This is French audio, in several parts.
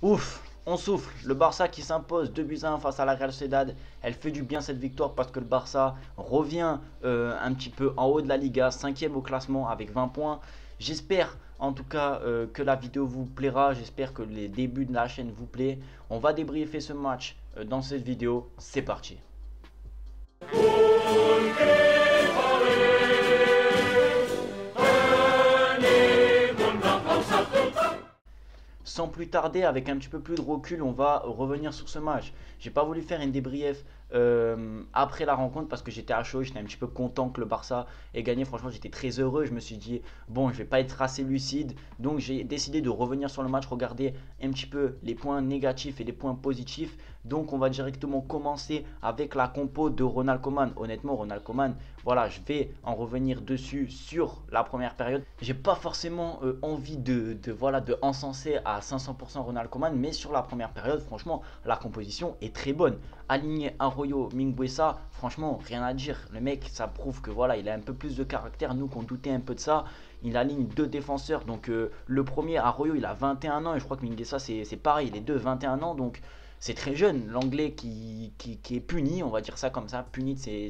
Ouf, on souffle. Le Barça qui s'impose 2-1 face à la Real Sociedad. Elle fait du bien cette victoire parce que le Barça revient un petit peu en haut de la Liga, 5e au classement avec 20 points. J'espère en tout cas que la vidéo vous plaira. J'espère que les débuts de la chaîne vous plaît. On va débriefer ce match dans cette vidéo. C'est parti. Sans plus tarder, avec un petit peu plus de recul, on va revenir sur ce match. J'ai pas voulu faire une débrief après la rencontre parce que j'étais à chaud, j'étais un petit peu content que le Barça ait gagné. Franchement, j'étais très heureux. Je me suis dit, bon, je vais pas être assez lucide. Donc, j'ai décidé de revenir sur le match, regarder un petit peu les points négatifs et les points positifs. Donc, on va directement commencer avec la compo de Ronald Koeman. Honnêtement, Ronald Koeman, voilà, je vais en revenir dessus sur la première période. J'ai pas forcément envie de encenser à 500% Ronald Koeman, mais sur la première période, franchement, la composition est très bonne. Aligner Arroyo, Mingueza, franchement, rien à dire. Le mec, ça prouve que voilà, il a un peu plus de caractère. Nous, qu'on doutait un peu de ça. Il aligne deux défenseurs. Donc, le premier, Arroyo, il a 21 ans. Et je crois que Mingueza, c'est pareil. Les deux, 21 ans. Donc, c'est très jeune. L'anglais qui est puni, on va dire ça comme ça, puni de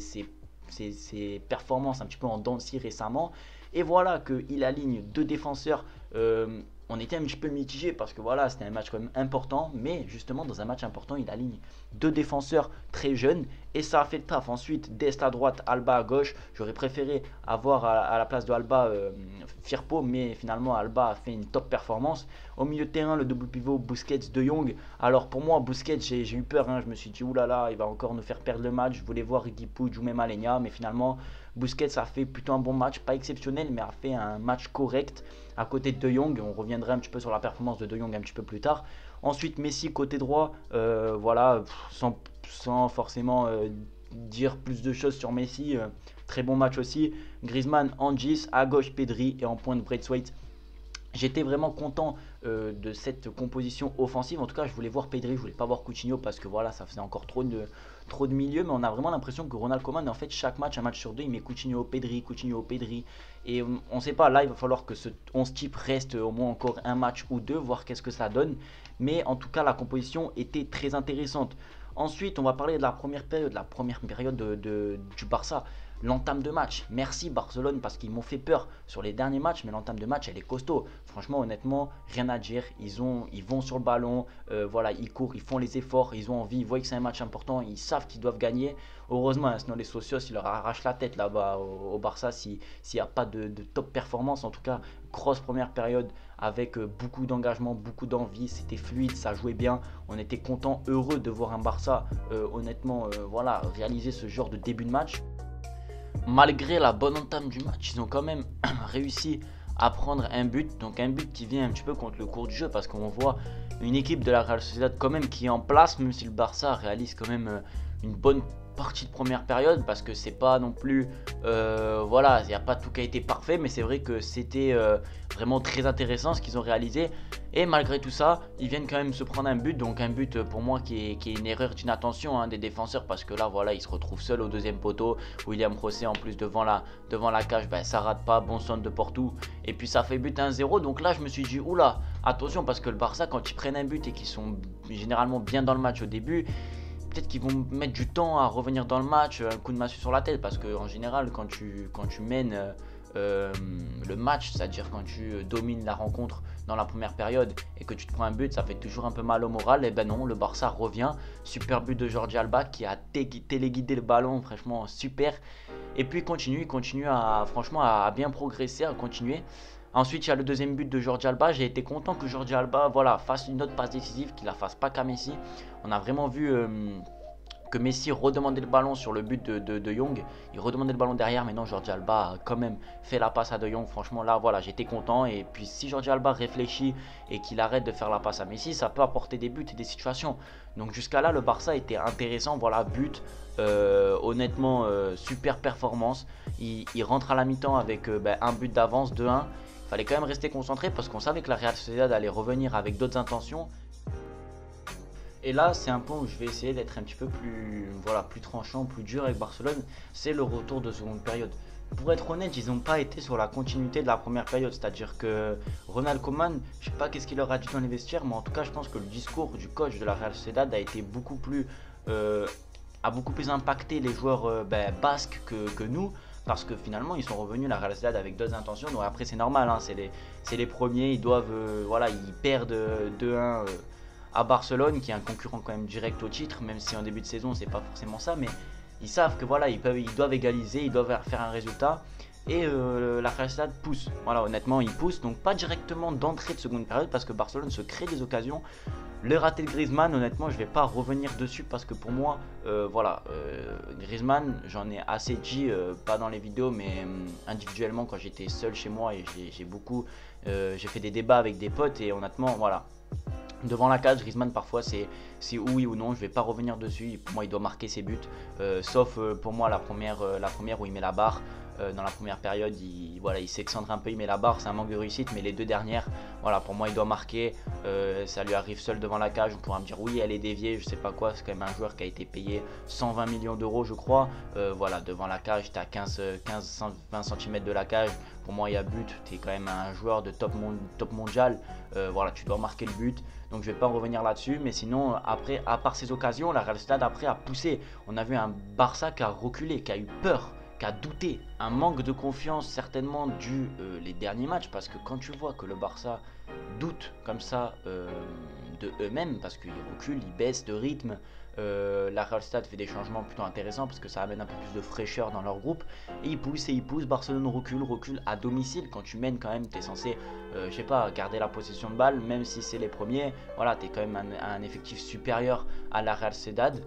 ses performances un petit peu en dents de scie récemment. Et voilà qu'il aligne deux défenseurs. On était un petit peu mitigé parce que voilà, c'était un match quand même important, mais justement dans un match important, il aligne deux défenseurs très jeunes et ça a fait le taf. Ensuite, Dest à droite, Alba à gauche. J'aurais préféré avoir à la place de Alba Firpo, mais finalement Alba a fait une top performance. Au milieu de terrain, le double pivot Busquets, De Jong. Alors pour moi, Busquets, j'ai eu peur, hein. Je me suis dit oulala, il va encore nous faire perdre le match. Je voulais voir Riqui Puig ou même Alenia, mais finalement Busquets a fait plutôt un bon match, pas exceptionnel, mais a fait un match correct à côté de De Jong. On reviendra un petit peu sur la performance de De Jong un petit peu plus tard. Ensuite, Messi côté droit, voilà, sans forcément dire plus de choses sur Messi. Très bon match aussi. Griezmann, Hangis, à gauche Pedri et en pointe Braithwaite. J'étais vraiment content de cette composition offensive. En tout cas, je voulais voir Pedri, je voulais pas voir Coutinho parce que voilà, ça faisait encore trop de milieu. Mais on a vraiment l'impression que Ronald Koeman, en fait, chaque match, un match sur deux, il met Coutinho, Pedri. Et on ne sait pas, là, il va falloir que ce 11 type reste au moins encore un match ou deux, voir qu'est-ce que ça donne. Mais en tout cas, la composition était très intéressante. Ensuite, on va parler de la première période du Barça. L'entame de match, merci Barcelone parce qu'ils m'ont fait peur sur les derniers matchs, mais l'entame de match elle est costaud. Franchement, honnêtement, rien à dire. Ils vont sur le ballon, voilà, ils courent, ils font les efforts, ils ont envie, ils voient que c'est un match important, ils savent qu'ils doivent gagner. Heureusement, hein, sinon les socios ils leur arrachent la tête là-bas au Barça s'il n'y a pas de top performance. En tout cas, grosse première période avec beaucoup d'engagement, beaucoup d'envie, c'était fluide, ça jouait bien. On était content, heureux de voir un Barça honnêtement voilà, réaliser ce genre de début de match. Malgré la bonne entame du match, ils ont quand même réussi à prendre un but. Donc un but qui vient un petit peu contre le cours du jeu parce qu'on voit une équipe de la Real Sociedad quand même qui est en place, même si le Barça réalise quand même une bonne partie de première période parce que c'est pas non plus voilà, il n'y a pas tout qui a été parfait, mais c'est vrai que c'était vraiment très intéressant ce qu'ils ont réalisé. Et malgré tout ça, ils viennent quand même se prendre un but. Donc un but pour moi qui est une erreur d'inattention des défenseurs parce que là voilà, ils se retrouvent seuls au deuxième poteau. William José en plus devant la cage, ben, ça rate pas, bon centre de Porto. Et puis ça fait but 1-0. Donc là je me suis dit oula, attention parce que le Barça quand ils prennent un but et qu'ils sont généralement bien dans le match au début, peut-être qu'ils vont mettre du temps à revenir dans le match, un coup de massue sur la tête parce qu'en général quand tu mènes le match, c'est-à-dire quand tu domines la rencontre dans la première période et que tu te prends un but, ça fait toujours un peu mal au moral. Et ben non, le Barça revient, super but de Jordi Alba qui a téléguidé le ballon, franchement super. Et puis il continue franchement à bien progresser, à continuer. Ensuite, il y a le deuxième but de Jordi Alba. J'ai été content que Jordi Alba voilà, fasse une autre passe décisive, qu'il la fasse pas qu'à Messi. On a vraiment vu que Messi redemandait le ballon sur le but de Jong. Il redemandait le ballon derrière, mais non, Jordi Alba a quand même fait la passe à De Jong. Franchement, là, voilà, j'étais content. Et puis, si Jordi Alba réfléchit et qu'il arrête de faire la passe à Messi, ça peut apporter des buts et des situations. Donc, jusqu'à là, le Barça était intéressant. Voilà, but. Honnêtement, super performance. Il rentre à la mi-temps avec un but d'avance, 2-1. Il fallait quand même rester concentré parce qu'on savait que la Real Sociedad allait revenir avec d'autres intentions. Et là, c'est un point où je vais essayer d'être un petit peu plus, voilà, plus tranchant, plus dur avec Barcelone. C'est le retour de seconde période. pour être honnête, ils n'ont pas été sur la continuité de la première période. C'est-à-dire que Ronald Koeman, je sais pas qu'est-ce qu'il leur a dit dans les vestiaires, mais en tout cas, je pense que le discours du coach de la Real Sociedad a été beaucoup plus, euh, a beaucoup plus impacté les joueurs basques que nous. Parce que finalement, ils sont revenus la Real Sociedad avec d'autres intentions. Donc après, c'est normal, hein, c'est les premiers. Ils doivent, voilà, ils perdent 2-1 à Barcelone, qui est un concurrent quand même direct au titre, même si en début de saison, c'est pas forcément ça. Mais ils savent que voilà, ils doivent égaliser, ils doivent faire un résultat. Et la Real Sociedad pousse. Voilà, honnêtement, ils poussent. Donc pas directement d'entrée de seconde période parce que Barcelone se crée des occasions. Le raté de Griezmann, honnêtement, je ne vais pas revenir dessus parce que pour moi, voilà, Griezmann, j'en ai assez dit, pas dans les vidéos, mais individuellement quand j'étais seul chez moi et j'ai fait des débats avec des potes et honnêtement, voilà. Devant la cage, Griezmann parfois c'est oui ou non, je vais pas revenir dessus, pour moi il doit marquer ses buts, sauf pour moi la première où il met la barre, dans la première période voilà, il s'excentre un peu, il met la barre, c'est un manque de réussite, mais les deux dernières, voilà, pour moi il doit marquer, ça lui arrive seul devant la cage, on pourra me dire oui elle est déviée, je sais pas quoi, c'est quand même un joueur qui a été payé 120 millions d'euros je crois, voilà, devant la cage, tu as 15-20 cm de la cage, pour moi il y a but, tu es quand même un joueur de top mondial, voilà, tu dois marquer le but. Donc je ne vais pas en revenir là-dessus, mais sinon après, à part ces occasions, la Real Sociedad après a poussé. On a vu un Barça qui a reculé, qui a eu peur, qui a douté. Un manque de confiance certainement dû les derniers matchs, parce que quand tu vois que le Barça doute comme ça de eux-mêmes, parce qu'ils reculent, ils baissent de rythme, la Real Sociedad fait des changements plutôt intéressants parce que ça amène un peu plus de fraîcheur dans leur groupe et ils poussent, Barcelone recule à domicile. Quand tu mènes quand même, tu es censé, je sais pas, garder la possession de balle, même si c'est les premiers, voilà, tu es quand même un effectif supérieur à la Real Sociedad.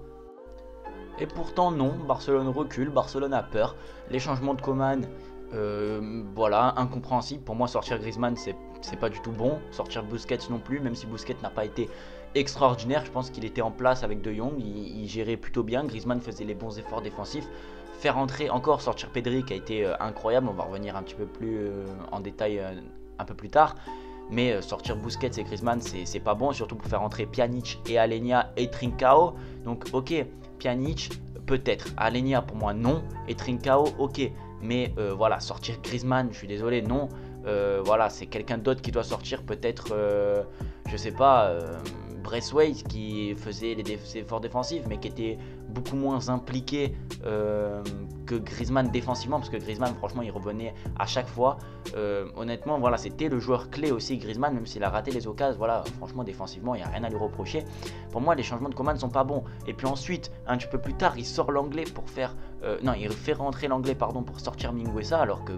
Et pourtant non, Barcelone recule, Barcelone a peur, les changements de Koeman, voilà, incompréhensible. Pour moi, sortir Griezmann, c'est pas du tout bon. Sortir Busquets non plus, même si Busquets n'a pas été extraordinaire. Je pense qu'il était en place avec De Jong, il gérait plutôt bien. Griezmann faisait les bons efforts défensifs. Faire entrer encore, sortir Pedri qui a été incroyable. On va revenir un petit peu plus en détail un peu plus tard. Mais sortir Busquets et Griezmann, c'est pas bon, surtout pour faire entrer Pjanic et Aleñá et Trincao. Donc ok, Pjanic peut-être, Aleñá pour moi non, et Trincao ok. Mais voilà, sortir Griezmann, je suis désolé, non. Voilà, c'est quelqu'un d'autre qui doit sortir, peut-être, je sais pas, Braithwaite qui faisait les efforts défensifs, mais qui était beaucoup moins impliqué que Griezmann défensivement, parce que Griezmann, franchement, il revenait à chaque fois. Honnêtement, voilà, c'était le joueur clé aussi, Griezmann, même s'il a raté les occasions. Voilà, franchement, défensivement, il n'y a rien à lui reprocher. Pour moi, les changements de Koeman ne sont pas bons. Et puis ensuite, un petit peu plus tard, il sort l'anglais pour faire. Non, il fait rentrer l'anglais, pardon, pour sortir Mingueza, alors que.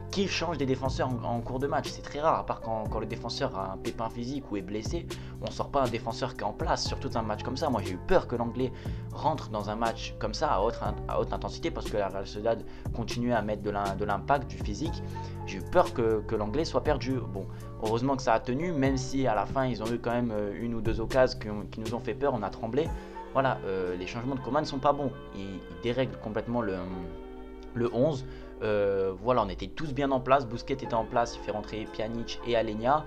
Qui change des défenseurs en cours de match? C'est très rare, à part quand le défenseur a un pépin physique ou est blessé, on sort pas un défenseur qui est en place, surtout dans un match comme ça. Moi j'ai eu peur que l'anglais rentre dans un match comme ça à haute intensité parce que la Real Sociedad continuait à mettre de l'impact, du physique. J'ai eu peur que l'anglais soit perdu. Bon, heureusement que ça a tenu, même si à la fin ils ont eu quand même une ou deux occasions qui nous ont fait peur, on a tremblé. Voilà, les changements de Koeman ne sont pas bons, ils dérèglent complètement le 11. Voilà, on était tous bien en place. Busquets était en place, il fait rentrer Pjanic et Aleñá.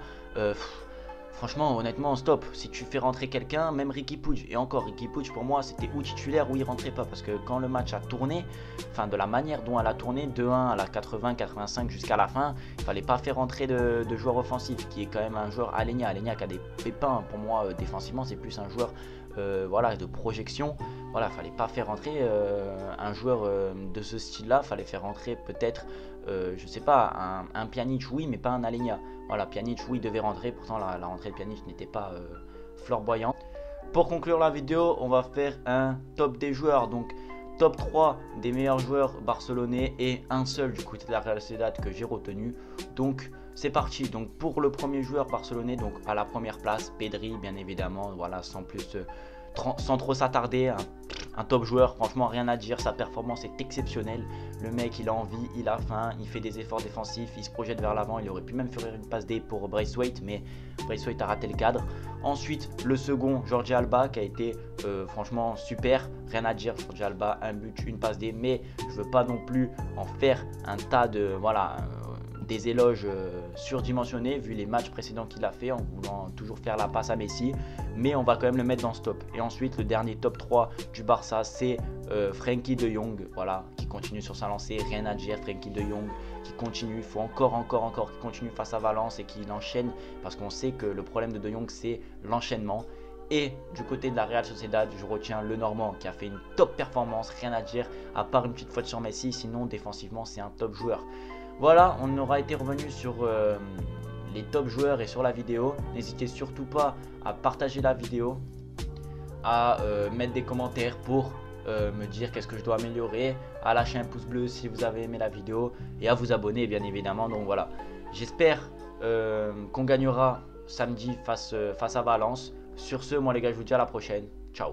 Franchement, honnêtement, stop. Si tu fais rentrer quelqu'un, même Riqui Puig, et encore, Riqui Puig pour moi c'était ou titulaire ou il rentrait pas. Parce que quand le match a tourné, enfin de la manière dont elle a tourné, 2-1 à la 80-85 jusqu'à la fin, il fallait pas faire rentrer de joueur offensif, qui est quand même un joueur Aleñá. Aleñá qui a des pépins, pour moi, défensivement, c'est plus un joueur voilà, de projection. Voilà, fallait pas faire rentrer un joueur de ce style-là. Fallait faire rentrer peut-être, je sais pas, un Pjanic, oui, mais pas un Aleñá. Voilà, Pjanic, oui, devait rentrer. Pourtant, la rentrée de Pjanic n'était pas flamboyante. Pour conclure la vidéo, on va faire un top des joueurs. Donc, top 3 des meilleurs joueurs barcelonais et un seul du côté de la Real Sociedad que j'ai retenu. Donc, c'est parti. Donc, pour le premier joueur barcelonais, donc à la première place, Pedri, bien évidemment. Voilà, sans trop s'attarder, un top joueur, franchement rien à dire, sa performance est exceptionnelle, le mec il a envie, il a faim, il fait des efforts défensifs, il se projette vers l'avant, il aurait pu même faire une passe D pour Braithwaite, mais Braithwaite a raté le cadre. Ensuite le second, Jordi Alba, qui a été franchement super, rien à dire, Jordi Alba, un but, une passe D, mais je veux pas non plus en faire un tas de, voilà, des éloges surdimensionnés vu les matchs précédents qu'il a fait en voulant toujours faire la passe à Messi, mais on va quand même le mettre dans ce top. Et ensuite le dernier top 3 du Barça, c'est Frenkie de Jong, voilà, qui continue sur sa lancée, rien à dire. Frenkie de Jong qui continue, il faut encore qu'il continue face à Valence et qu'il enchaîne, parce qu'on sait que le problème de Jong c'est l'enchaînement. Et du côté de la Real Sociedad, je retiens le Normand qui a fait une top performance, rien à dire, à part une petite faute sur Messi, sinon défensivement c'est un top joueur. Voilà, on aura été revenu sur les top joueurs et sur la vidéo. N'hésitez surtout pas à partager la vidéo, à mettre des commentaires pour me dire qu'est-ce que je dois améliorer, à lâcher un pouce bleu si vous avez aimé la vidéo et à vous abonner bien évidemment. Donc voilà, j'espère qu'on gagnera samedi face à Valence. Sur ce, moi les gars, je vous dis à la prochaine. Ciao.